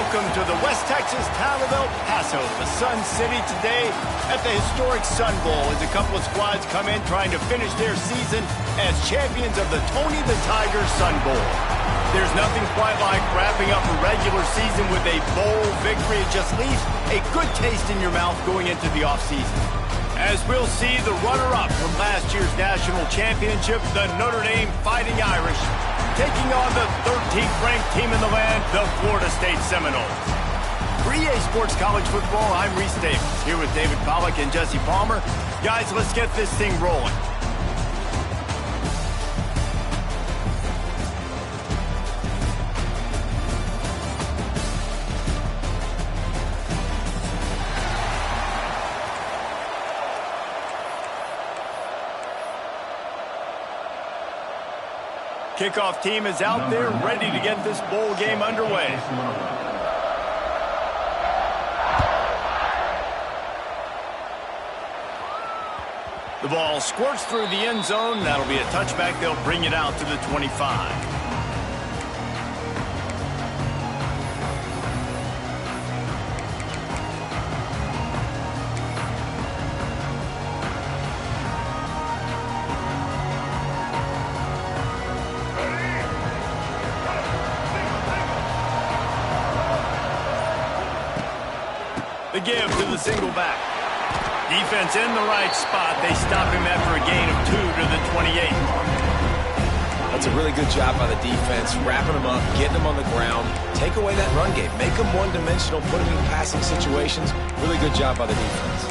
Welcome to the West Texas town of El Paso, the Sun City, today at the historic Sun Bowl as a couple of squads come in trying to finish their season as champions of the Tony the Tiger Sun Bowl. There's nothing quite like wrapping up a regular season with a bowl victory. It just leaves a good taste in your mouth going into the offseason. As we'll see the runner-up from last year's national championship, the Notre Dame Fighting Irish, taking on the 13th ranked team in the land, the Florida State Seminoles. For EA Sports College Football, I'm Reese Davis, here with David Pollack and Jesse Palmer. Guys, let's get this thing rolling. Kickoff team is out there ready to get this bowl game underway. The ball squirts through the end zone. That'll be a touchback. They'll bring it out to the 25. The give to the single back. Defense in the right spot. They stop him after a gain of 2 to the 28. That's a really good job by the defense, wrapping him up, getting him on the ground, take away that run game, make him one-dimensional, put him in passing situations. Really good job by the defense.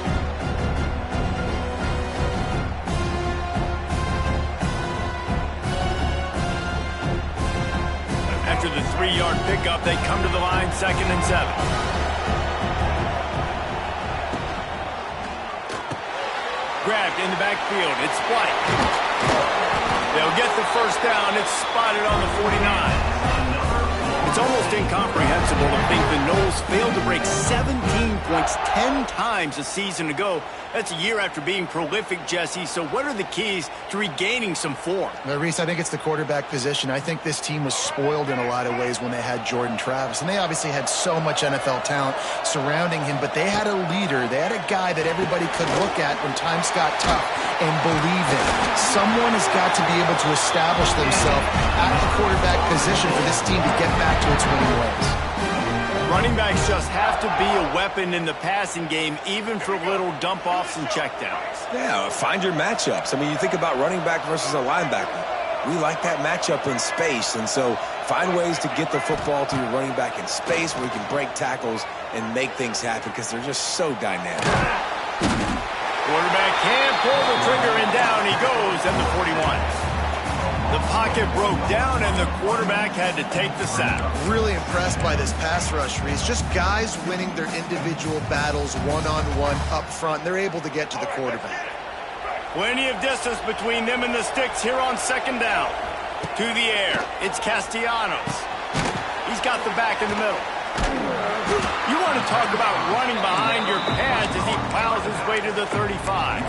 After the 3-yard pickup, they come to the line, 2nd and 7. Grabbed in the backfield. It's White. They'll get the first down. It's spotted on the 49. It's almost incomprehensible to think the Noles failed to break 17 points 10 times a season ago. That's a year after being prolific, Jesse. So what are the keys to regaining some form? Reese, I think it's the quarterback position. I think this team was spoiled in a lot of ways when they had Jordan Travis. And they obviously had so much NFL talent surrounding him. But they had a leader. They had a guy that everybody could look at when times got tough and believe in. Someone has got to be able to establish themselves at the quarterback position for this team to get back to its winning ways. Running backs just have to be a weapon in the passing game, even for little dump-offs and checkdowns. Yeah, find your matchups. I mean, you think about running back versus a linebacker. We like that matchup in space, and so find ways to get the football to your running back in space where you can break tackles and make things happen because they're just so dynamic. Quarterback can pull the trigger, and down he goes at the 41. The pocket broke down, and the quarterback had to take the sack. Really impressed by this pass rush, Reese. Just guys winning their individual battles one-on-one up front. They're able to get to the quarterback. Plenty of distance between them and the sticks here on 2nd down. To the air, it's Castellanos. He's got the back in the middle. You want to talk about running behind your pads as he plows his way to the 35.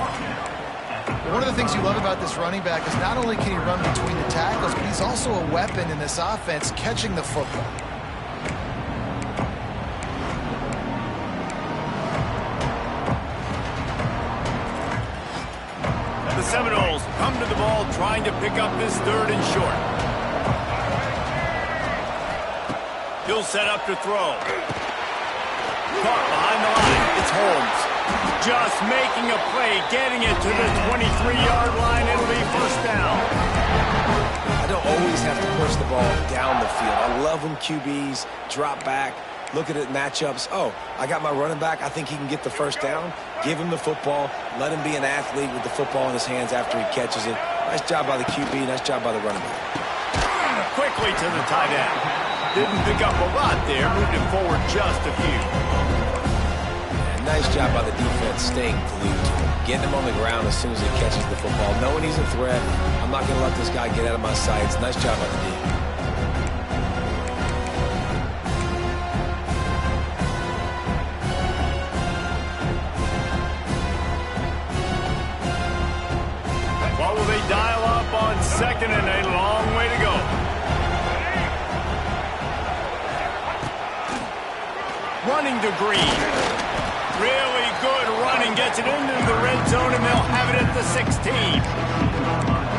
One of the things you love about this running back is not only can he run between the tackles, but he's also a weapon in this offense catching the football. The Seminoles come to the ball trying to pick up this 3rd and short. He'll set up to throw. Caught behind the line. It's Holmes. Just making a play, getting it to the 23-yard line. It'll be 1st down. I don't always have to push the ball down the field. I love when QBs drop back, look at it matchups. Oh, I got my running back. I think he can get the 1st down. Give him the football. Let him be an athlete with the football in his hands after he catches it. Nice job by the QB. Nice job by the running back. Quickly to the tight end. Didn't pick up a lot there. Moved him forward just a few. Nice job by the defense staying glued to him, getting him on the ground as soon as he catches the football, knowing he's a threat. I'm not going to let this guy get out of my sights. Nice job by the D. What will they dial up on 2nd and a long way to go? running to Green. Really good running, gets it into the red zone, and they'll have it at the 16.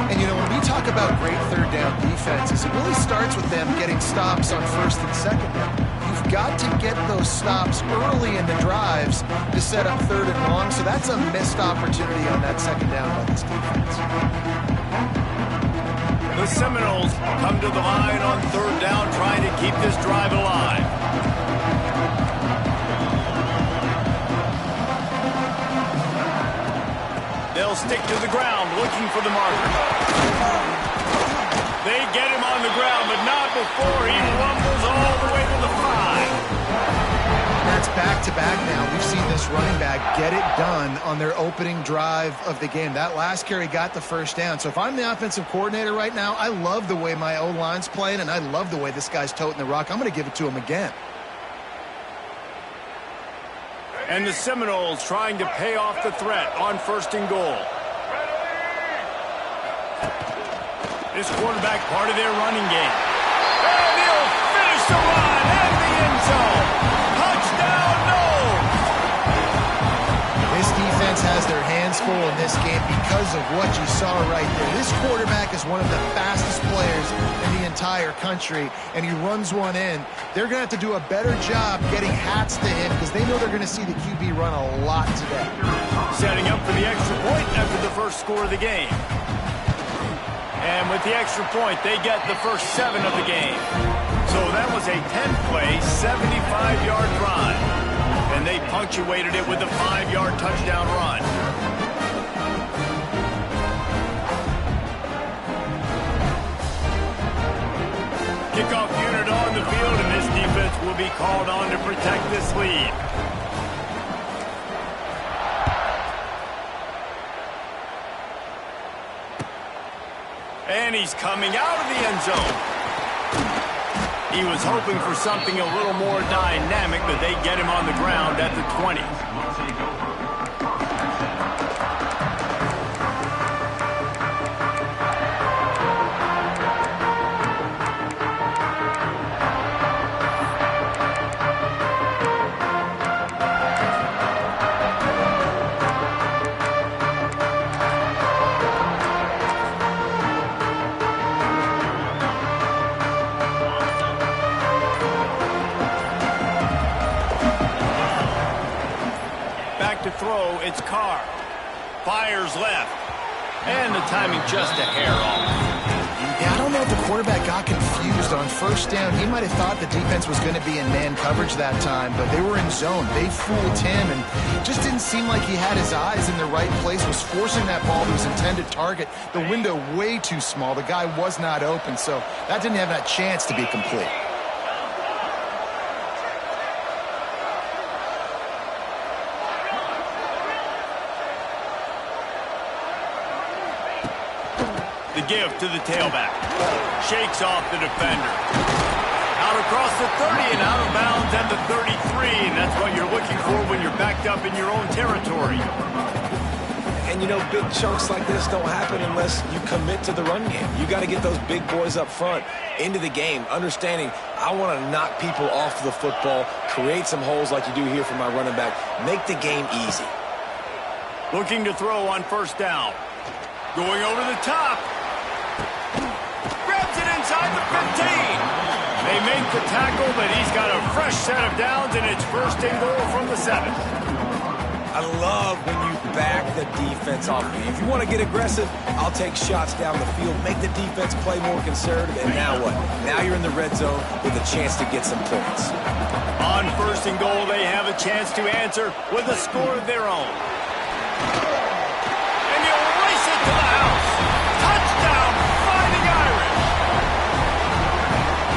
And, you know, when we talk about great third down defenses, it really starts with them getting stops on first and second down. You've got to get those stops early in the drives to set up third and long, so that's a missed opportunity on that second down by this defense. The Seminoles come to the line on third down, trying to keep this drive alive. They'll stick to the ground, looking for the marker. They get him on the ground, but not before he rumbles all the way to the 5. That's back-to-back now. We've seen this running back get it done on their opening drive of the game. That last carry got the first down. So if I'm the offensive coordinator right now, I love the way my O-line's playing, and I love the way this guy's toting the rock. I'm going to give it to him again. And the Seminoles trying to pay off the threat on first and goal. This quarterback part of their running game. And he'll finish the run and the end zone. Touchdown, Noles! This defense has their hands full in this game because of what you saw right there. This quarterback is one of the fastest players in the entire country, and he runs one in. They're going to have to do a better job getting hats to him because they know they're going to see the QB run a lot today. Setting up for the extra point after the first score of the game. And with the extra point, they get the first 7 of the game. So that was a 10-play, 75-yard drive. And they punctuated it with a 5-yard touchdown run. Kickoff unit on the field, and this defense will be called on to protect this lead. And he's coming out of the end zone. He was hoping for something a little more dynamic, but they get him on the ground at the 20. To throw, it's Carr. Fires left. And the timing just a hair off. Yeah, I don't know if the quarterback got confused on first down. He might have thought the defense was going to be in man coverage that time, but they were in zone. They fooled him, and it just didn't seem like he had his eyes in the right place, was forcing that ball to his intended target. The window way too small. The guy was not open, so that didn't have that chance to be complete. The give to the tailback. Shakes off the defender. Out across the 30 and out of bounds at the 33. And that's what you're looking for when you're backed up in your own territory. And, you know, big chunks like this don't happen unless you commit to the run game. You got to get those big boys up front into the game, understanding I want to knock people off the football, create some holes like you do here for my running back, make the game easy. Looking to throw on first down. Going over the top. Grabs it inside the 15. They make the tackle, but he's got a fresh set of downs, and it's first and goal from the 7. I love when you back the defense off me. If you want to get aggressive, I'll take shots down the field, make the defense play more conservative, and now what? Now you're in the red zone with a chance to get some points. On first and goal, they have a chance to answer with a score of their own. To the house. Touchdown, Fighting Irish.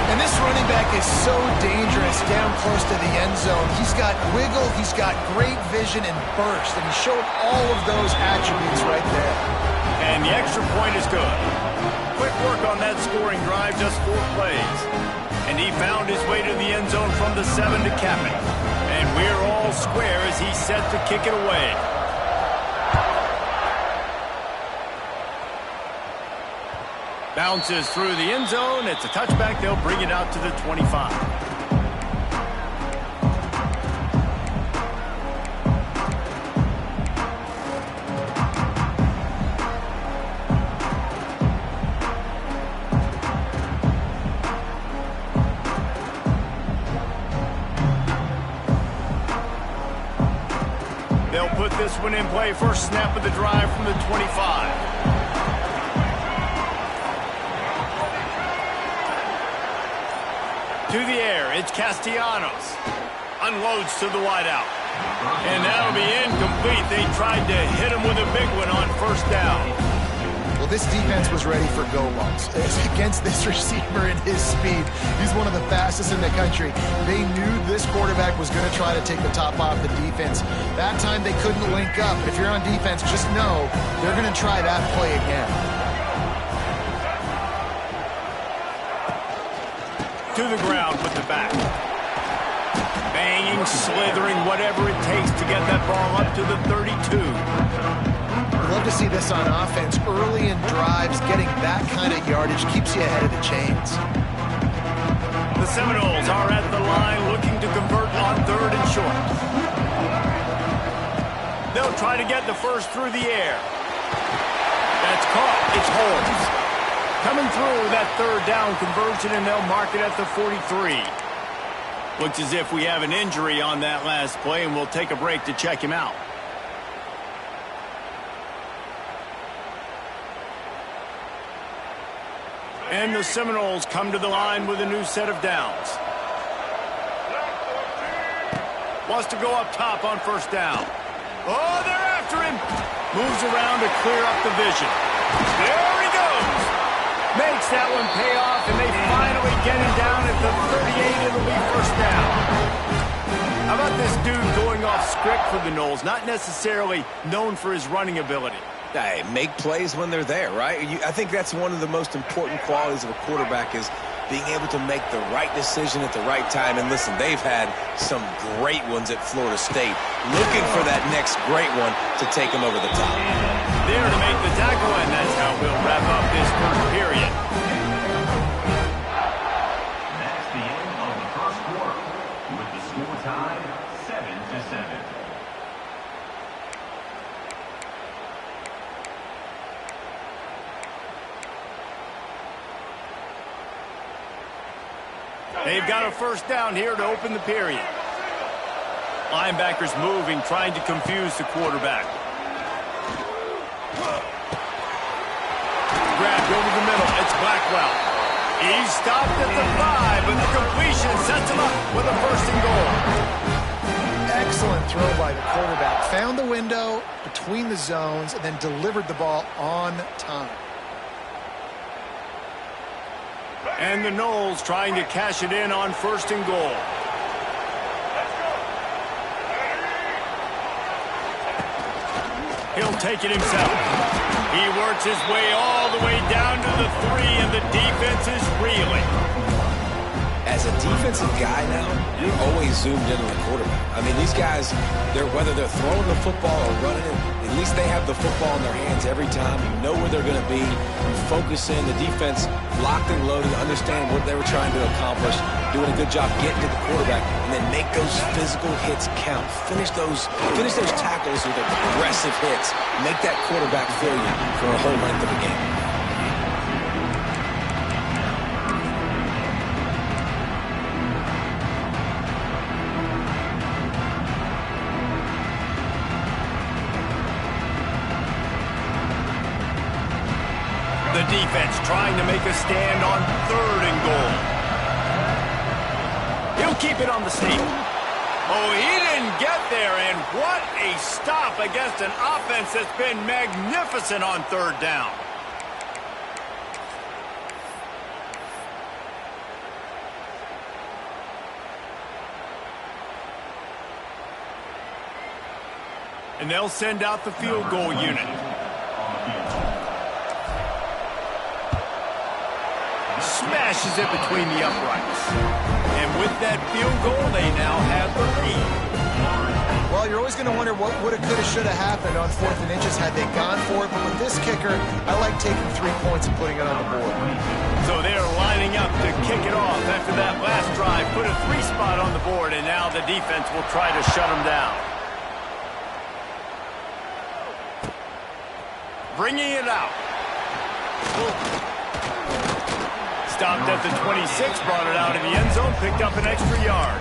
And this running back is so dangerous down close to the end zone. He's got wiggle, he's got great vision and burst, and he showed all of those attributes right there. And the extra point is good. Quick work on that scoring drive, just 4 plays. And he found his way to the end zone from the 7 to cap it. And we're all square as he's set to kick it away. Bounces through the end zone. It's a touchback. They'll bring it out to the 25. this one in play. First snap of the drive from the 25. To the air, it's Castellanos. Unloads to the wideout. And that'll be incomplete. They tried to hit him with a big one on first down. Well, this defense was ready for go balls. Against this receiver and his speed, he's one of the fastest in the country. They knew this quarterback was going to try to take the top off the defense. That time they couldn't link up. But if you're on defense, just know they're going to try that play again. To the ground with the back. Banging, slithering, whatever it takes to get that ball up to the 32. I'd love to see this on offense. Early in drives, getting that kind of yardage keeps you ahead of the chains. The Seminoles are at the line looking to convert on third and short. They'll try to get the first through the air. That's caught. It's Holmes. Coming through that third down conversion, and they'll mark it at the 43. Looks as if we have an injury on that last play, and we'll take a break to check him out. And the Seminoles come to the line with a new set of downs. Wants to go up top on first down. Oh, they're after him. Moves around to clear up the vision. There he goes. Makes that one pay off, and they finally get him down at the 38. It'll be first down. How about this dude going off script for the Noles? Not necessarily known for his running ability. Hey, make plays when they're there, right? I think that's one of the most important qualities of a quarterback is being able to make the right decision at the right time. And listen, they've had some great ones at Florida State. Looking for that next great one to take them over the top. There to make the tackle, and that's how we'll wrap up this first period. That's the end of the first quarter, with the score tied 7-7. They've got a first down here to open the period. Linebackers moving, trying to confuse the quarterback. Grabbed over the middle. It's Blackwell. He's stopped at the 5, but the completion sets him up with a first and goal. Excellent throw by the quarterback. Found the window between the zones and then delivered the ball on time. And the Noles trying to cash it in on first and goal. He'll take it himself. He works his way all the way down to the 3, and the defense is reeling. As a defensive guy now, you're always zoomed in on the quarterback. I mean, these guys, whether they're throwing the football or running it, at least they have the football in their hands every time. You know where they're going to be. You focus in. The defense locked and loaded, understand what they were trying to accomplish, doing a good job getting to the quarterback, and then make those physical hits count. Finish those tackles with aggressive hits. Make that quarterback feel you for a whole length of the game. The defense trying to make a stand on third and goal. He'll keep it on the sneak. Oh, he didn't get there, and what a stop against an offense that's been magnificent on third down. And they'll send out the field goal unit. Smashes it between the uprights. And with that field goal, they now have the lead. Well, you're always going to wonder what woulda, coulda, shoulda happened on 4th and inches had they gone for it. But with this kicker, I like taking 3 points and putting it on the board. So they're lining up to kick it off after that last drive. Put a 3 spot on the board, and now the defense will try to shut them down. Bringing it out. Stopped at the 26, brought it out in the end zone, picked up an extra yard.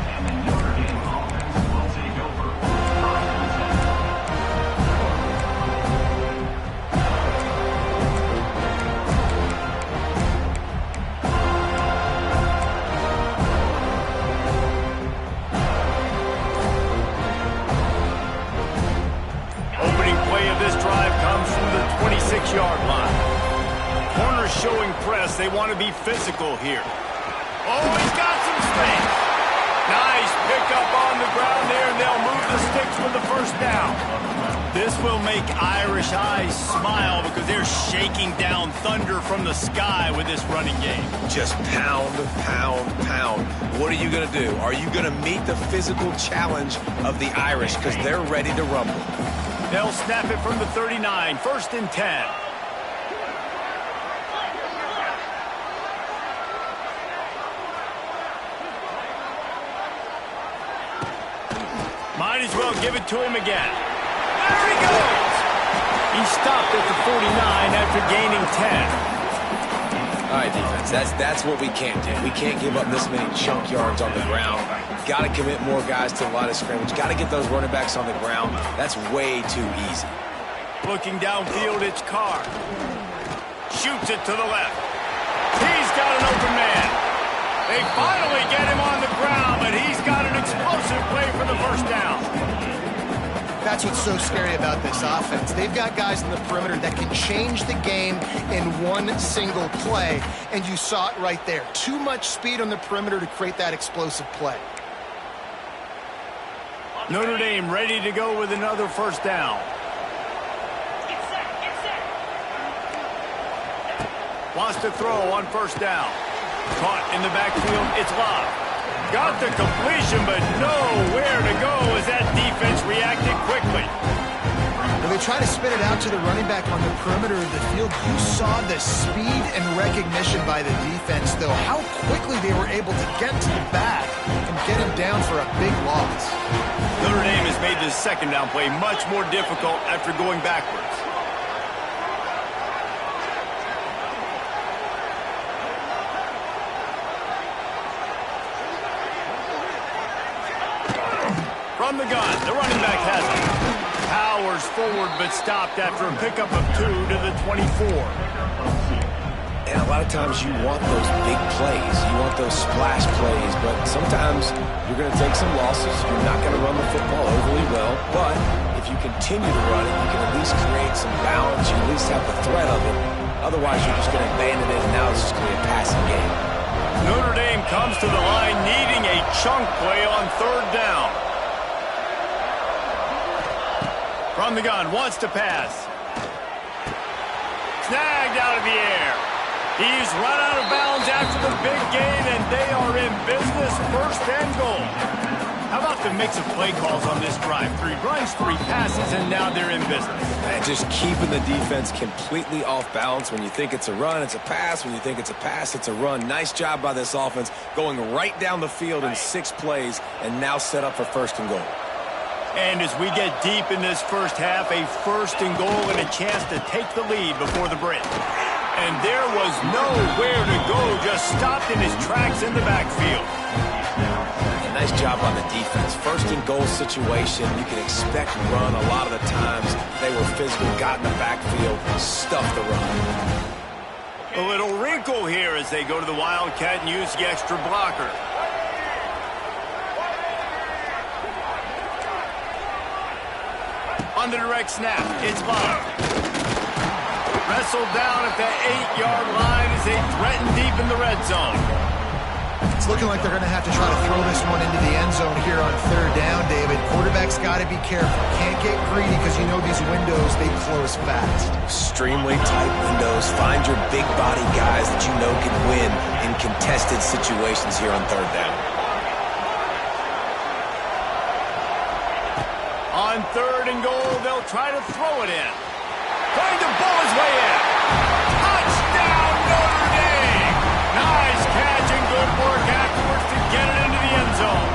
are showing press. They want to be physical here. Oh, he's got some space. Nice pickup on the ground there, and they'll move the sticks with the first down. This will make Irish eyes smile because they're shaking down thunder from the sky with this running game. Just pound, pound, pound. What are you going to do? Are you going to meet the physical challenge of the Irish because they're ready to rumble? They'll snap it from the 39, 1st and 10. Might as well give it to him again. There he goes! He stopped at the 49 after gaining 10. All right, defense, that's what we can't do. We can't give up this many chunk yards on the ground. Got to commit more guys to the line of scrimmage. Got to get those running backs on the ground. That's way too easy. Looking downfield, it's Carr. Shoots it to the left. He's got an open man. They finally get him on the ground, but he's got an explosive play for the first down. That's what's so scary about this offense. They've got guys in the perimeter that can change the game in one single play, and you saw it right there. Too much speed on the perimeter to create that explosive play. Notre Dame ready to go with another first down. Wants to throw on first down. Caught in the backfield, it's Love. Got the completion, but nowhere to go as that defense reacted quickly. When they try to spin it out to the running back on the perimeter of the field, you saw the speed and recognition by the defense, though, how quickly they were able to get to the back and get him down for a big loss. Notre Dame has made this second down play much more difficult after going backwards. From the gun, the running back has it. Powers forward, but stopped after a pickup of 2 to the 24. And a lot of times you want those big plays. You want those splash plays, but sometimes you're going to take some losses. You're not going to run the football overly well, but if you continue to run it, you can at least create some balance. You at least have the threat of it. Otherwise, you're just going to abandon it, and now it's just going to be a passing game. Notre Dame comes to the line needing a chunk play on third down. From the gun, wants to pass. Snagged out of the air. He's run out of bounds after the big gain, and they are in business, 1st and goal. How about the mix of play calls on this drive? 3 runs, 3 passes, and now they're in business. And just keeping the defense completely off balance. When you think it's a run, it's a pass. When you think it's a pass, it's a run. Nice job by this offense, going right down the field in 6 plays, and now set up for 1st and goal. And as we get deep in this first half, a 1st and goal and a chance to take the lead before the break. And there was nowhere to go, just stopped in his tracks in the backfield. And nice job on the defense. 1st and goal situation, you can expect run a lot of the times. They were physical, got in the backfield, stuffed the run. A little wrinkle here as they go to the Wildcat and use the extra blocker. On the direct snap, it's Love. Wrestled down at the 8-yard line as they threaten deep in the red zone. It's looking like they're going to have to try to throw this one into the end zone here on third down, David. Quarterback's got to be careful. Can't get greedy because you know these windows, they close fast. Extremely tight windows. Find your big body guys that you know can win in contested situations here on third down. On 3rd and goal, they'll try to throw it in. Trying to bull his way in. Touchdown, Notre Dame! Nice catch and good work afterwards to get it into the end zone.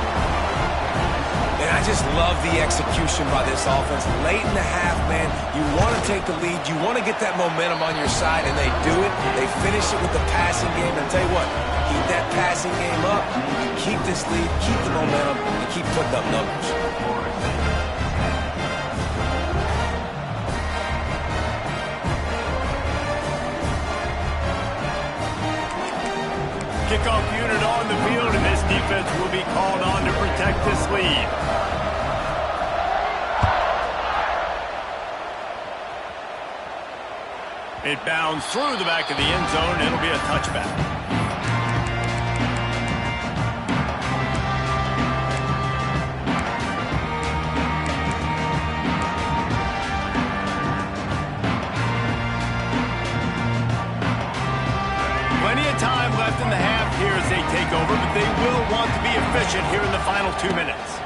And I just love the execution by this offense. Late in the half, man, you want to take the lead. You want to get that momentum on your side, and they do it. They finish it with the passing game. And tell you what, keep that passing game up. You keep this lead, keep the momentum, and keep putting up numbers. Kickoff unit on the field, and this defense will be called on to protect this lead. It bounds through the back of the end zone. It'll be a touchback. Plenty of time left in the half here as they take over, but they will want to be efficient here in the final 2 minutes.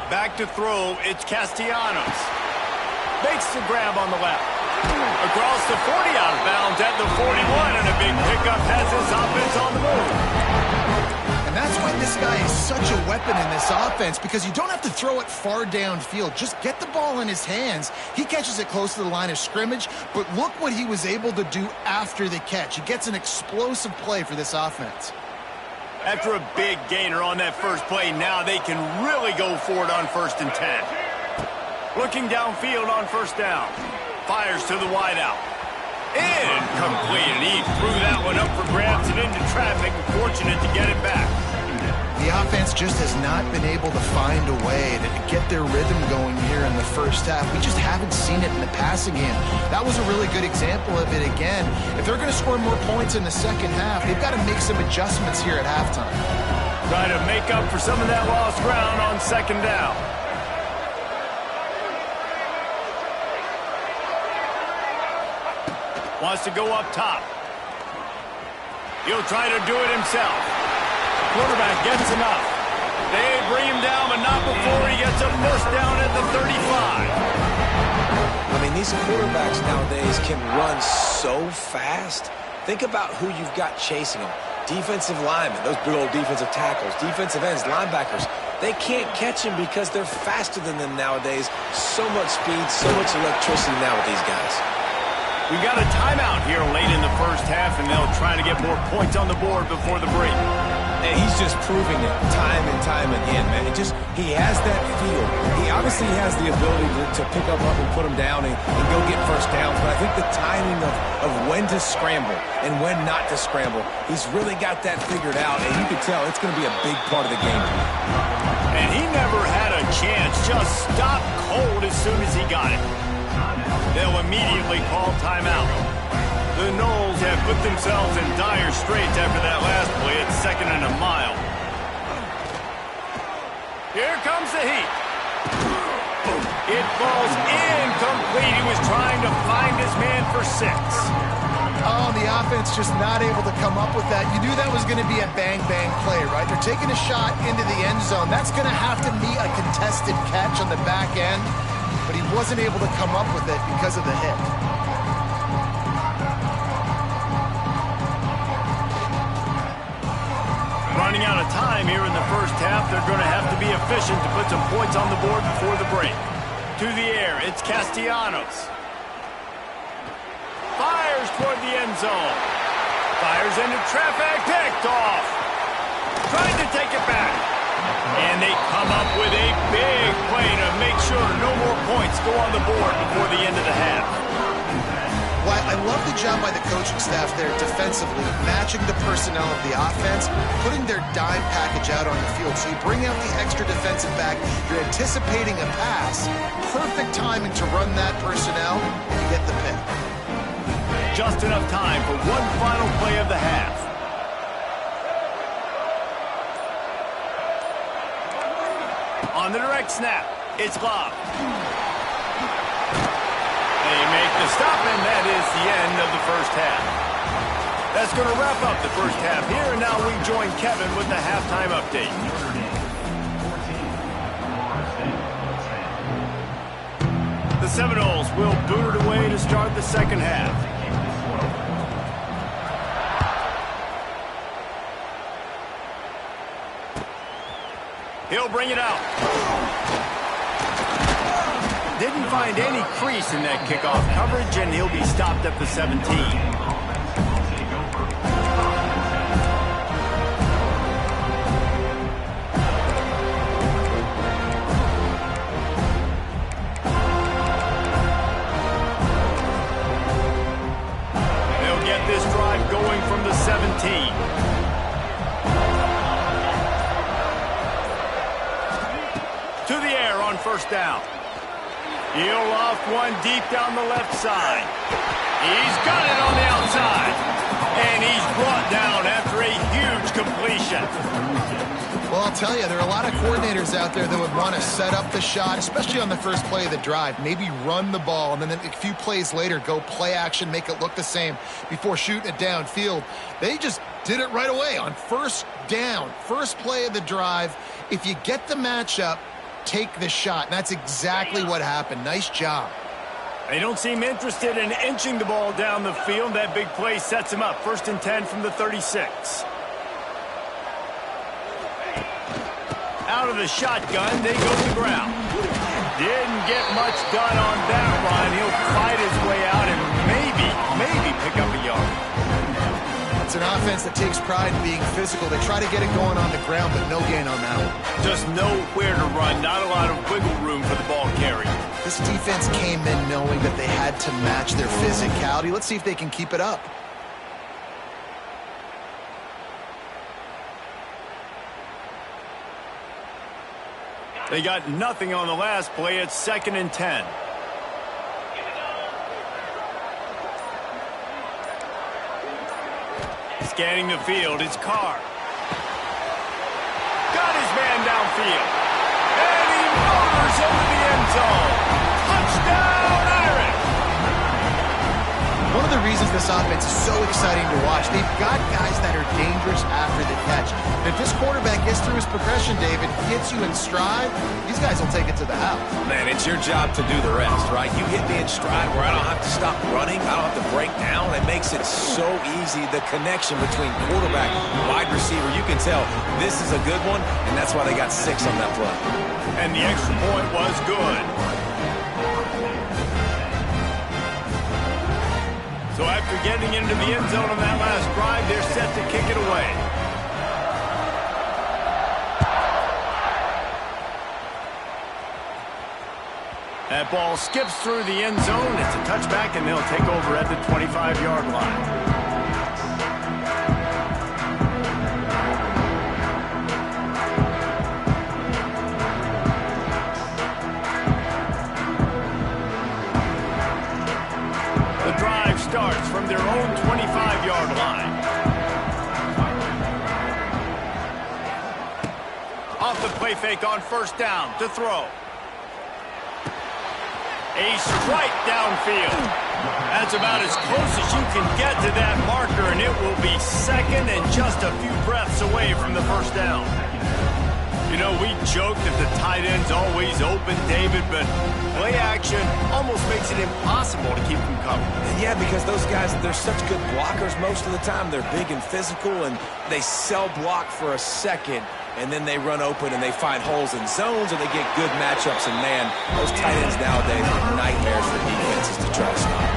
Back to throw, it's Castellanos. Makes the grab on the left. Across the 40, out of bounds at the 41, and a big pickup has his offense on the move. And that's why this guy is such a weapon in this offense, because you don't have to throw it far downfield. Just get the ball in his hands. He catches it close to the line of scrimmage, but look what he was able to do after the catch. He gets an explosive play for this offense. After a big gainer on that first play, now they can really go for it on 1st and 10. Looking downfield on 1st down. Fires to the wideout. Incomplete, and he threw that one up for grabs and into traffic. Fortunate to get it back. The offense just has not been able to find a way to get their rhythm going here in the first half. We just haven't seen it in the passing game. That was a really good example of it again. If they're going to score more points in the second half, they've got to make some adjustments here at halftime. Trying to make up for some of that lost ground on 2nd down. Wants to go up top. He'll try to do it himself. Quarterback gets enough. They bring him down, but not before he gets a 1st down at the 35. I mean, these quarterbacks nowadays can run so fast. Think about who you've got chasing them. Defensive linemen, those big old defensive tackles, defensive ends, linebackers. They can't catch him because they're faster than them nowadays. So much speed, so much electricity now with these guys. We got a timeout here late in the first half, and they'll try to get more points on the board before the break. And he's just proving it time and time again, man. He has that feel. He obviously has the ability to pick up and put him down and go get 1st downs. But I think the timing of when to scramble and when not to scramble, he's really got that figured out. And you can tell it's going to be a big part of the game. And he never had a chance. Just stopped cold as soon as he got it. They'll immediately call timeout. The Noles have put themselves in dire straits after that last play at 2nd and a mile. Here comes the heat. It falls incomplete. He was trying to find his man for 6. Oh, the offense just not able to come up with that. You knew that was going to be a bang-bang play, right? They're taking a shot into the end zone. That's going to have to be a contested catch on the back end, but he wasn't able to come up with it because of the hit. Running out of time here in the first half. They're going to have to be efficient to put some points on the board before the break. To the air, it's Castellanos. Fires toward the end zone. Fires into traffic, picked off. Trying to take it back. And they come up with a big play to make sure no more points go on the board before the end of the half. Well, I love the job by the coaching staff there defensively, matching the personnel of the offense, putting their dime package out on the field. So you bring out the extra defensive back, you're anticipating a pass, perfect timing to run that personnel, and you get the pick. Just enough time for one final play of the half. On the direct snap, it's Love. They make the stop, and that is the end of the first half. That's going to wrap up the first half here, and now we join Kevin with the halftime update. The Seminoles will boot it away to start the second half. He'll bring it out. Didn't find any crease in that kickoff coverage, and he'll be stopped at the 17. They'll get this drive going from the 17. To the air on 1st down. He'll loft one deep down the left side. He's got it on the outside. And he's brought down after a huge completion. Well, I'll tell you, there are a lot of coordinators out there that would want to set up the shot, especially on the first play of the drive. Maybe run the ball, and then a few plays later, go play action, make it look the same before shooting it downfield. They just did it right away on first down, first play of the drive. If you get the matchup, take the shot. And that's exactly what happened. Nice job. They don't seem interested in inching the ball down the field. That big play sets him up. 1st and 10 from the 36. Out of the shotgun, they go to the ground. Didn't get much done on that run. He'll fight his way out and maybe pick up a yard. It's an offense that takes pride in being physical. They try to get it going on the ground, but no gain on that one. Just nowhere to run. Not a lot of wiggle room for the ball carrier. This defense came in knowing that they had to match their physicality. Let's see if they can keep it up. They got nothing on the last play. It's 2nd and 10. Scanning the field, it's Carr. Got his man downfield. And he motors into the end zone. Touchdown, Irish! One of the reasons this offense is so exciting to watch, they've got guys that are dangerous after the catch. And if this quarterback gets through his progression, David, hits you in stride, these guys will take it to the house. Man, it's your job to do the rest, right? You hit me in stride where I don't have to stop running. I don't have to break down. It makes it so easy. The connection between quarterback and wide receiver, you can tell this is a good one, and that's why they got 6 on that play. And the extra point was good. So after getting into the end zone on that last drive, they're set to kick it away. That ball skips through the end zone. It's a touchback, and they'll take over at the 25-yard line. Starts from their own 25-yard line. Off the play fake on 1st down to throw. A strike downfield. That's about as close as you can get to that marker, and it will be 2nd and just a few breaths away from the 1st down. You know, we joke that the tight end's always open, David, but play action almost makes it impossible to keep them covered. Yeah, because those guys, they're such good blockers most of the time. They're big and physical, and they sell block for a second, and then they run open and they find holes in zones, or they get good matchups. And, man, those tight ends nowadays are nightmares for defenses to try to stop.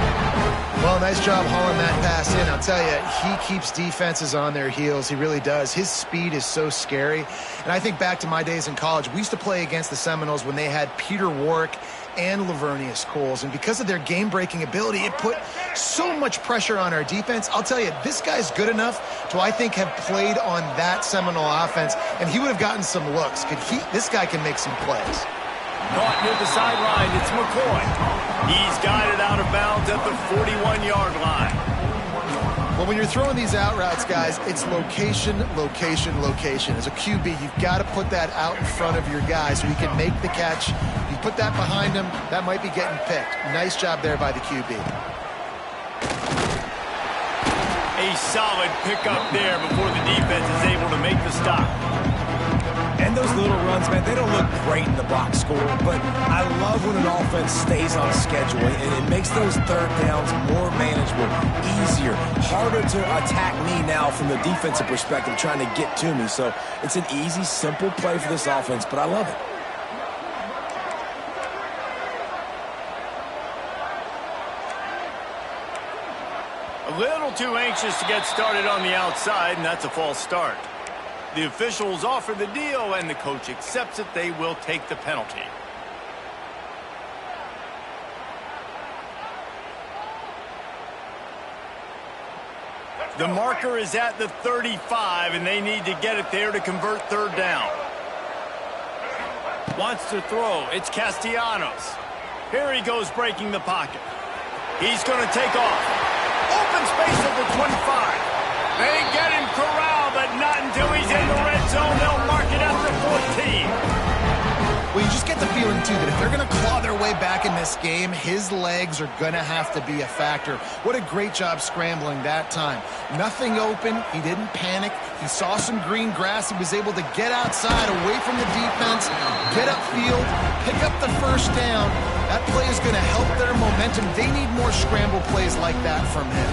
Well, nice job hauling that pass in. I'll tell you, he keeps defenses on their heels. He really does. His speed is so scary. And I think back to my days in college, we used to play against the Seminoles when they had Peter Warrick and Lavernius Coles. And because of their game-breaking ability, it put so much pressure on our defense. I'll tell you, this guy's good enough to, I think, have played on that Seminole offense, and he would have gotten some looks. This guy can make some plays. Caught near the sideline, it's McCoy. He's got it out of bounds at the 41-yard line. Well, when you're throwing these out routes, guys, it's location, location, location. As a QB, you've got to put that out in front of your guy so he can make the catch. You put that behind him, that might be getting picked. Nice job there by the QB. A solid pickup there before the defense is able to make the stop. And those little runs, man, they don't look great in the box score, but I love when an offense stays on schedule, and it makes those 3rd downs more manageable, easier, harder to attack me now from the defensive perspective, trying to get to me. So it's an easy, simple play for this offense, but I love it. A little too anxious to get started on the outside, and that's a false start. The officials offer the deal, and the coach accepts it. They will take the penalty. The marker is at the 35, and they need to get it there to convert 3rd down. Wants to throw. It's Castellanos. Here he goes breaking the pocket. He's going to take off. Open space at the 25. They get him corralled, but not until he's in the red zone. They'll mark it at the 14. Well, you just get the feeling, too, that if they're going to claw their way back in this game, his legs are going to have to be a factor. What a great job scrambling that time. Nothing open. He didn't panic. He saw some green grass. He was able to get outside, away from the defense, get upfield, pick up the first down. That play is going to help their momentum. They need more scramble plays like that from him.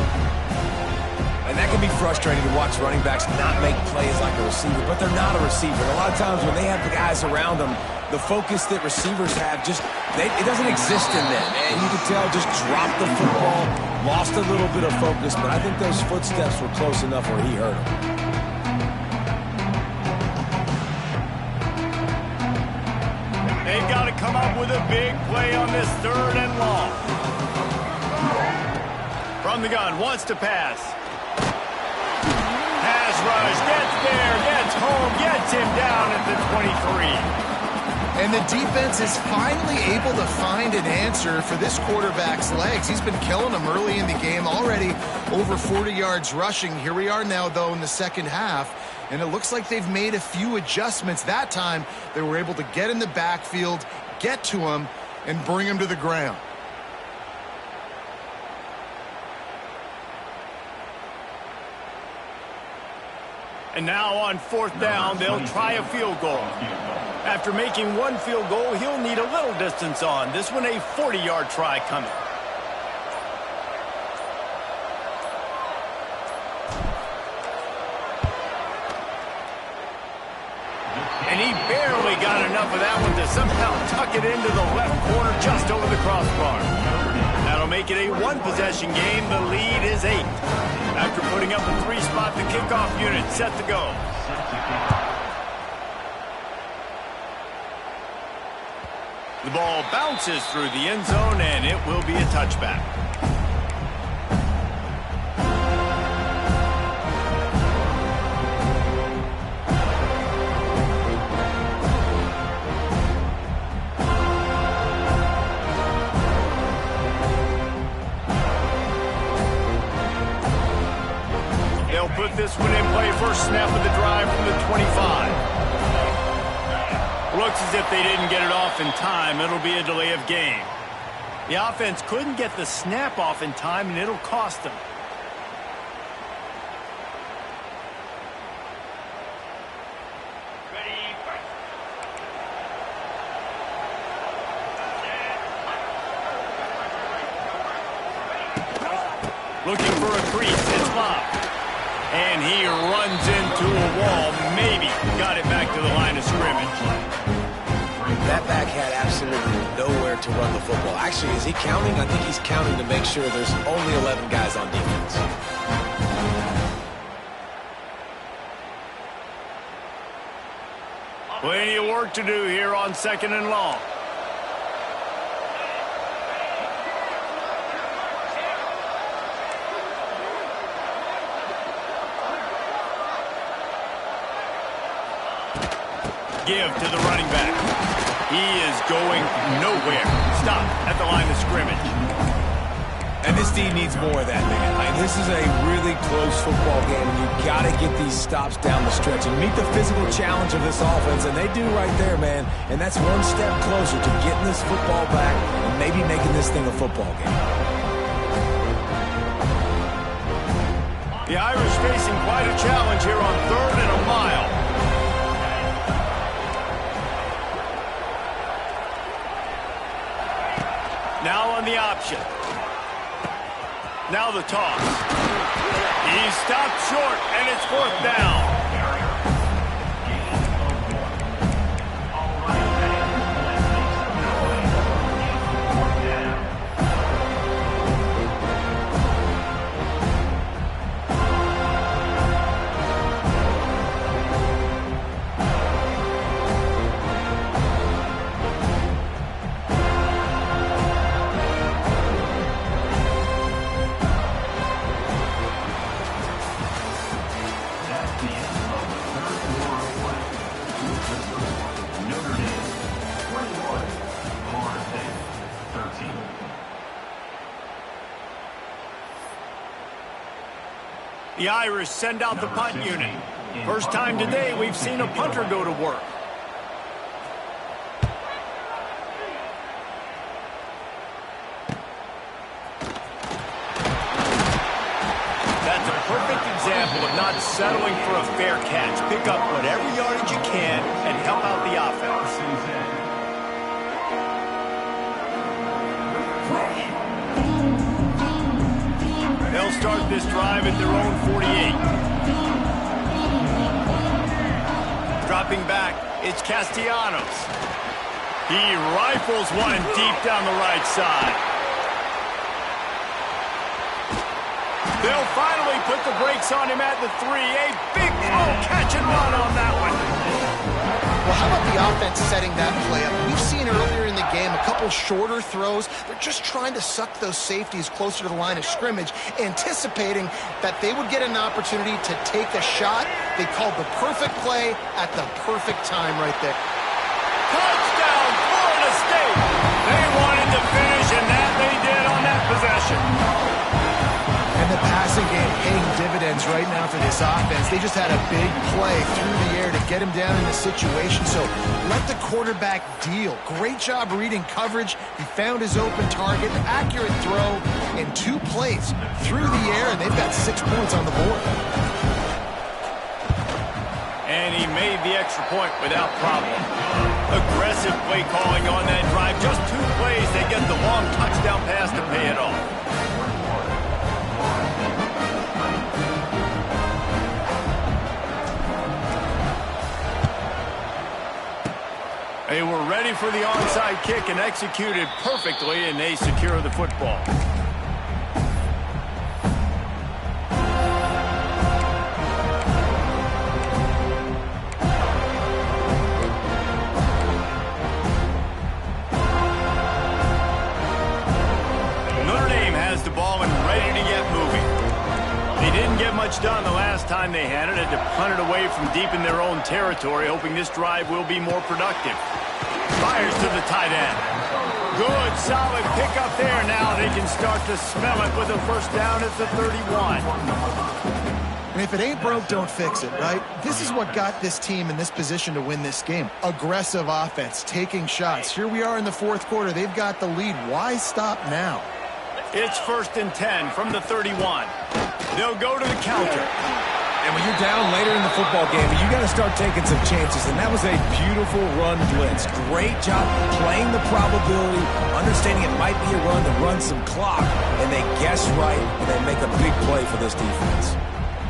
And that can be frustrating to watch running backs not make plays like a receiver, but they're not a receiver. A lot of times when they have the guys around them, the focus that receivers have it doesn't exist in them. And you can tell just dropped the football, lost a little bit of focus, but I think those footsteps were close enough where he hurt him. They've got to come up with a big play on this 3rd and long. From the gun, wants to pass. Pass rush, gets there, gets home, gets him down at the 23. And the defense is finally able to find an answer for this quarterback's legs. He's been killing them early in the game, already over 40 yards rushing. Here we are now, though, in the second half, and it looks like they've made a few adjustments. That time, they were able to get in the backfield, get to him, and bring him to the ground. And now on 4th down, they'll try a field goal. After making one field goal, he'll need a little distance on. This one a 40-yard try coming. And he barely got enough of that one to somehow tuck it into the left corner just over the crossbar. That'll make it a one-possession game. The lead is 8. After putting up a 3-spot, the kickoff unit set to go. The ball bounces through the end zone, and it will be a touchback. They'll put this one in play. First snap of the drive from the 25. Looks as if they didn't get it off in time. It'll be a delay of game. The offense couldn't get the snap off in time, and it'll cost them. Looking for a crease. It's locked. And he runs into a wall. Maybe got it back to the line of scrimmage. That back had absolutely nowhere to run the football. Actually, is he counting? I think he's counting to make sure there's only 11 guys on defense. Plenty of work to do here on 2nd and long. Give to the running back. He is going nowhere. Stop at the line of scrimmage. And this team needs more of that, man. This is a really close football game, and you've got to get these stops down the stretch and meet the physical challenge of this offense, and they do right there, man. And that's one step closer to getting this football back and maybe making this thing a football game. The Irish facing quite a challenge here on 3rd and a mile. Now on the option. Now the toss. He stopped short, and it's 4th down. The Irish send out the punt unit. First time today we've seen a punter go to work. That's a perfect example of not settling for a fair catch. Pick up whatever yardage you can and help out the offense. They'll start this drive at their own 48. Dropping back, it's Castellanos. He rifles one deep down the right side. They'll finally put the brakes on him at the 3. A big throw, catch and run on that one. Well, how about the offense setting that play up? We've seen earlier in the game a couple shorter throws. They're just trying to suck those safeties closer to the line of scrimmage, anticipating that they would get an opportunity to take a shot. They called the perfect play at the perfect time right there. Touchdown, Florida State. They wanted to finish, and that they did on that possession. And the passing game paying dividends right now for this offense. They just had a big play through the air to get him down in the situation. So let the quarterback deal. Great job reading coverage. He found his open target, accurate throw, in 2 plays through the air, and they've got 6 points on the board. And he made the extra point without problem. Aggressive play calling on that drive. Just 2 plays, they get the long touchdown pass to pay it off. They were ready for the onside kick and executed perfectly, and they secure the football. Notre Dame has the ball and ready to get moving. They didn't get much done the last time they had it. Had to punt it away from deep in their own territory, hoping this drive will be more productive. Fires to the tight end. Good, solid pickup there. Now they can start to smell it with a first down at the 31. And if it ain't broke, don't fix it, right? This is what got this team in this position to win this game. Aggressive offense, taking shots. Here we are in the 4th quarter. They've got the lead. Why stop now? It's 1st and 10 from the 31. They'll go to the counter. And when you're down later in the football game, you got to start taking some chances. And that was a beautiful run blitz. Great job playing the probability, understanding it might be a run to run some clock. And they guess right, and they make a big play for this defense.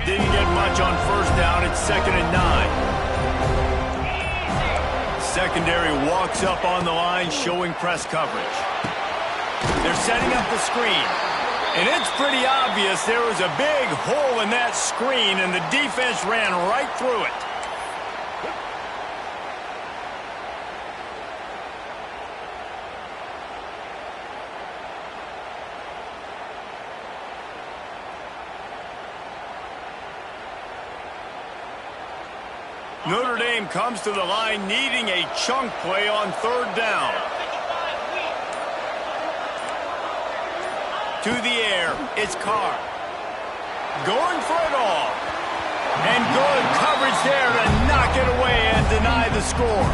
Didn't get much on first down. It's 2nd and 9. Secondary walks up on the line, showing press coverage. They're setting up the screen. And it's pretty obvious there was a big hole in that screen, and the defense ran right through it. Notre Dame comes to the line needing a chunk play on 3rd down. To the air, it's Carr. Going for it all. And good coverage there to knock it away and deny the score.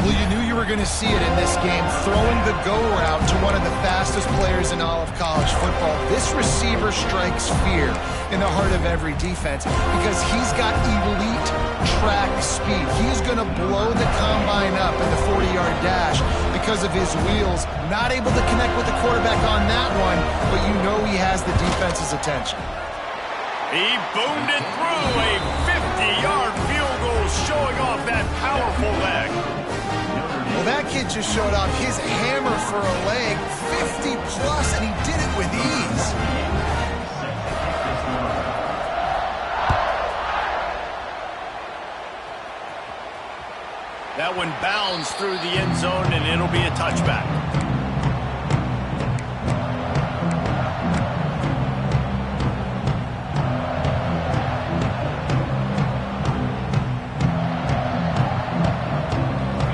Well, you knew you were going to see it in this game, throwing the go route to one of the fastest players in all of college football. This receiver strikes fear in the heart of every defense because he's got elite track speed. He's going to blow the combine up in the 40-yard dash because of his wheels. Not able to connect with the quarterback on that one, but you know he has the defense's attention. He boomed it through a 50-yard field goal, showing off that powerful leg. Well, that kid just showed off his hammer for a leg, 50-plus, and he did it with ease. That one bounds through the end zone, and it'll be a touchback.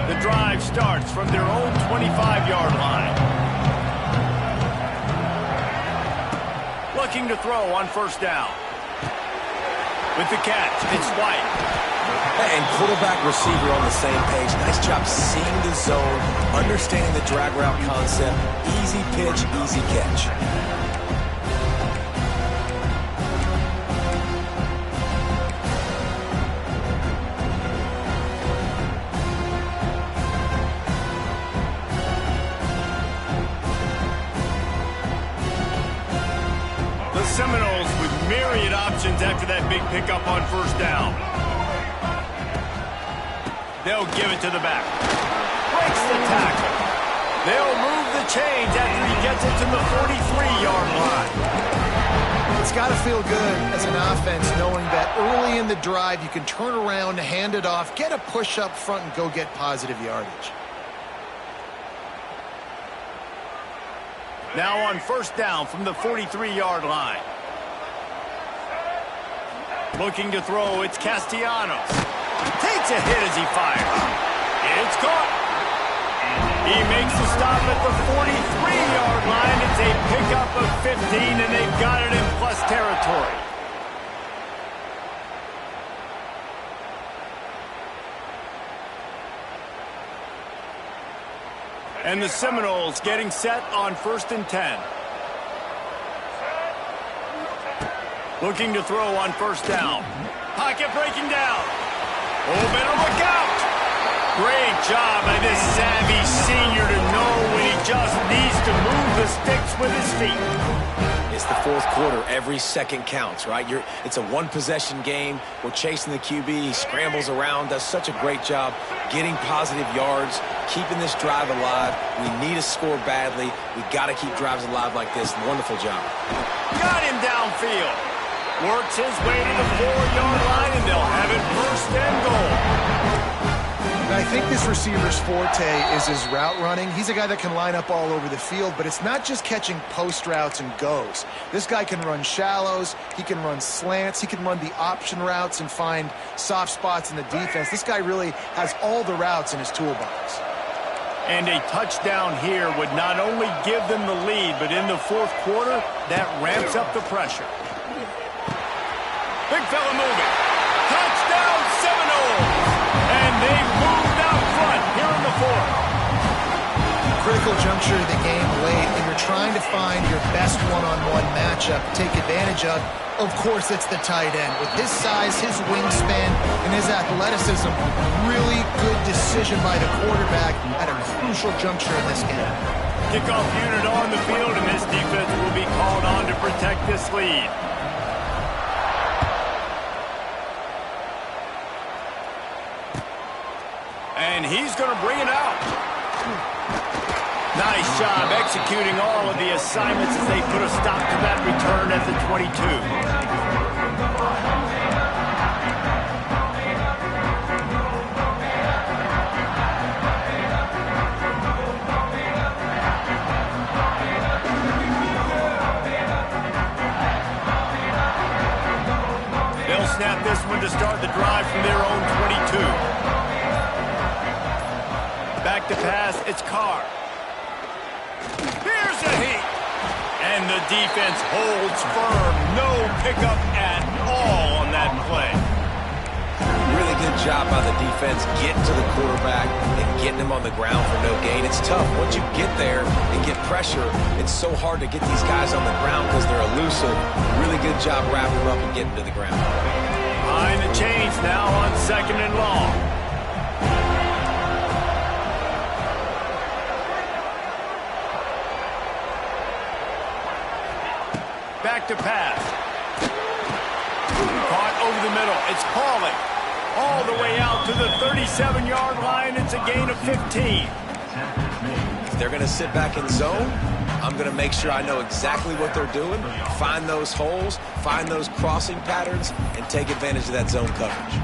The drive starts from their own 25-yard line. Looking to throw on first down. With the catch, it's White. And quarterback, receiver on the same page. Nice job seeing the zone, understanding the drag route concept. Easy pitch, easy catch. Seminoles with myriad options after that big pickup on first down. They'll give it to the back. Breaks the tackle. They'll move the chains after he gets it to the 43-yard line. It's got to feel good as an offense knowing that early in the drive you can turn around, hand it off, get a push up front, and go get positive yardage. Now on first down from the 43-yard line. Looking to throw, it's Castellanos. Takes a hit as he fires. It's caught. He makes the stop at the 43-yard line. It's a pickup of 15, and they've got it in plus territory. And the Seminoles getting set on 1st and 10. Looking to throw on first down. Pocket breaking down. Oh, better look out. Great job by this savvy senior to know when he just needs to move the sticks with his feet. It's the fourth quarter. Every second counts, right? It's a one-possession game. We're chasing the QB. He scrambles around, does such a great job getting positive yards, keeping this drive alive. We need to score badly. We got to keep drives alive like this. Wonderful job. Got him downfield. Works his way to the 4-yard line, and they'll have it first and goal. I think this receiver's forte is his route running. He's a guy that can line up all over the field, but it's not just catching post routes and goes. This guy can run shallows, he can run slants, he can run the option routes and find soft spots in the defense. This guy really has all the routes in his toolbox. And a touchdown here would not only give them the lead, but in the fourth quarter, that ramps up the pressure. Big fella moving. Touchdown Seminoles! And they've moved out front here in the fourth. Critical juncture of the game late, and you're trying to find your best one-on-one matchup to take advantage of course, it's the tight end. With his size, his wingspan, and his athleticism, really good decision by the quarterback at a crucial juncture in this game. Kickoff unit on the field, and this defense will be called on to protect this lead. And he's going to bring it out. Nice job executing all of the assignments as they put a stop to that return at the 22. They'll snap this one to start the drive from their own 22. Back to pass, it's Carr. Here's a heat. And the defense holds firm. No pickup at all on that play. Really good job by the defense getting to the quarterback and getting him on the ground for no gain. It's tough. Once you get there and get pressure, it's so hard to get these guys on the ground because they're elusive. Really good job wrapping them up and getting to the ground. Behind the chains now on 2nd and long. Back to pass. Caught over the middle. It's Pauling. All the way out to the 37-yard line. It's a gain of 15. If they're going to sit back in zone, I'm going to make sure I know exactly what they're doing, find those holes, find those crossing patterns, and take advantage of that zone coverage.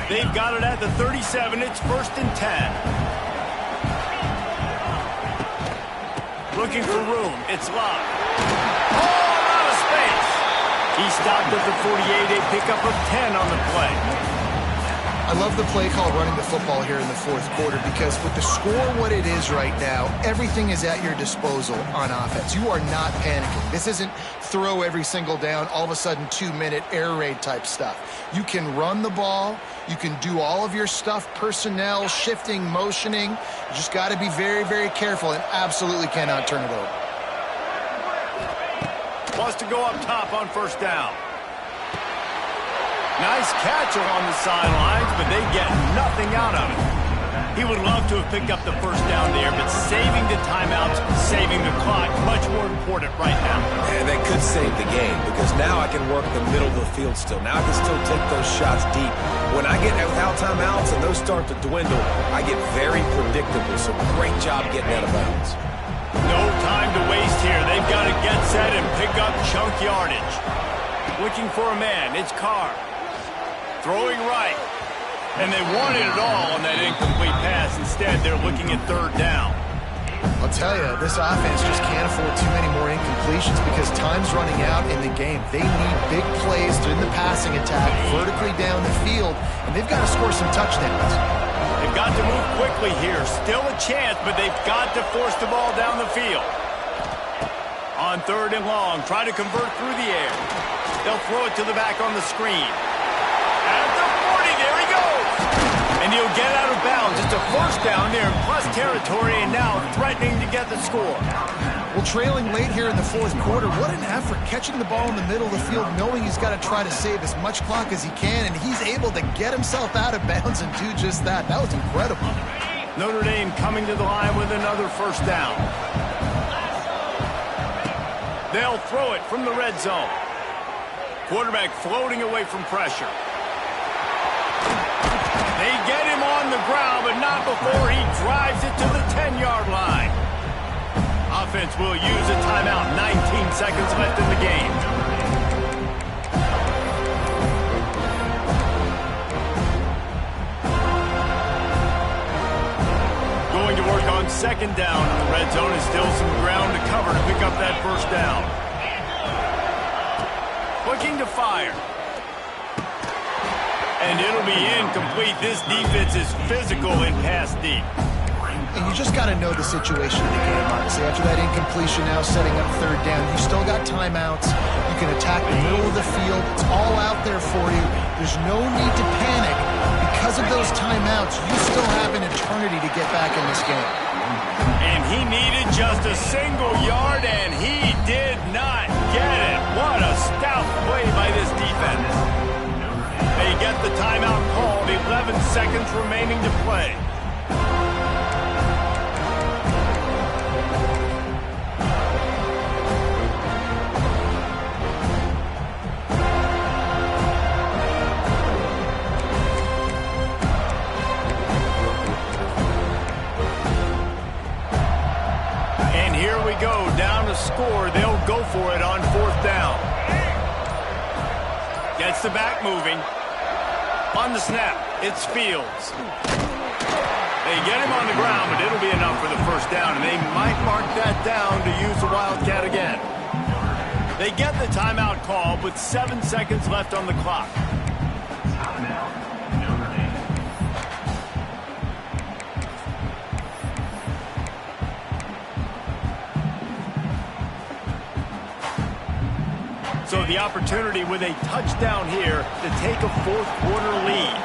They've got it at the 37. It's 1st and 10. Looking for room. It's Love. All out of space. He stopped at the 48. A pickup of 10 on the play. I love the play call running the football here in the fourth quarter because with the score what it is right now, everything is at your disposal on offense. You are not panicking. This isn't throw every single down, all of a sudden 2-minute air raid type stuff. You can run the ball. You can do all of your stuff, personnel, shifting, motioning. You just got to be very, very careful and absolutely cannot turn it over. Wants to go up top on first down. Nice catch along the sidelines, but they get nothing out of it. He would love to have picked up the first down there, but saving the timeouts, saving the clock, much more important right now. And that could save the game because now I can work the middle of the field still. Now I can still take those shots deep. When I get without timeouts and those start to dwindle, I get very predictable. So great job getting out of bounds. No time to waste here. They've got to get set and pick up chunk yardage. Looking for a man. It's Carr. Throwing right. And they wanted it all on that incomplete pass. Instead, they're looking at third down. I'll tell you, this offense just can't afford too many more incompletions because time's running out in the game. They need big plays in the passing attack, vertically down the field, and they've got to score some touchdowns. They've got to move quickly here. Still a chance, but they've got to force the ball down the field. On third and long, try to convert through the air. They'll throw it to the back on the screen. At the 40, there he goes. And he'll get out of bounds. It's a first down there in plus territory, and now threatening to get the score. Well, trailing late here in the fourth quarter, what an effort catching the ball in the middle of the field, knowing he's got to try to save as much clock as he can, and he's able to get himself out of bounds and do just that. That was incredible. Notre Dame coming to the line with another first down. They'll throw it from the red zone. Quarterback floating away from pressure. They get him on the ground, but not before he drives it to the 10-yard line. Offense will use a timeout. 19 seconds left in the game. Going to work on second down in the red zone. Is still some ground to cover to pick up that first down. Looking to fire. And it'll be incomplete. This defense is physical and pass deep. And you just got to know the situation of the game, honestly. After that incompletion now setting up third down, you still got timeouts. You can attack the middle of the field. It's all out there for you. There's no need to panic. Because of those timeouts, you still have an eternity to get back in this game. And he needed just a single yard, and he did not get it. What a stout play by this defense. They get the timeout called. 11 seconds remaining to play. And here we go. Down to score. They'll go for it on fourth down. Gets the back moving. On the snap, it's Fields. They get him on the ground, but it'll be enough for the first down, and they might mark that down to use the Wildcat again. They get the timeout call with 7 seconds left on the clock. So the opportunity with a touchdown here to take a fourth quarter lead.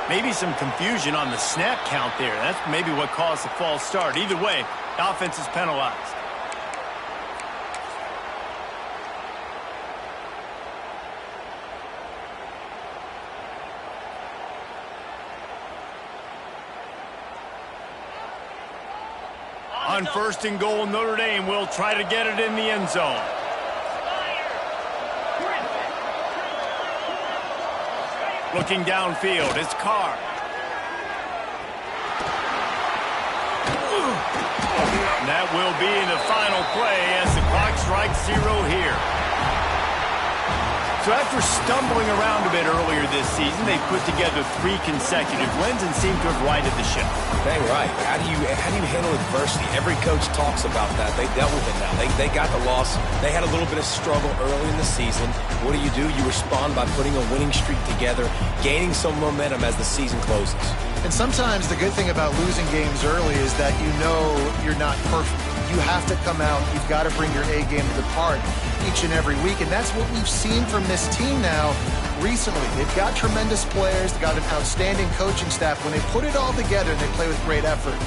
Maybe some confusion on the snap count there. That's maybe what caused the false start. Either way, the offense is penalized. On first and goal, Notre Dame will try to get it in the end zone. Looking downfield, it's Carr. And that will be the final play as the clock strikes 0 here. So after stumbling around a bit earlier this season, they put together 3 consecutive wins and seem to have righted the ship. Dang right. How do you handle adversity? Every coach talks about that. They dealt with it now. They got the loss. They had a little bit of struggle early in the season. What do? You respond by putting a winning streak together, gaining some momentum as the season closes. And sometimes the good thing about losing games early is that you know you're not perfect. You have to come out. You've got to bring your A game to the park each and every week. And that's what we've seen from this team now recently. They've got tremendous players. They've got an outstanding coaching staff. When they put it all together and they play with great effort,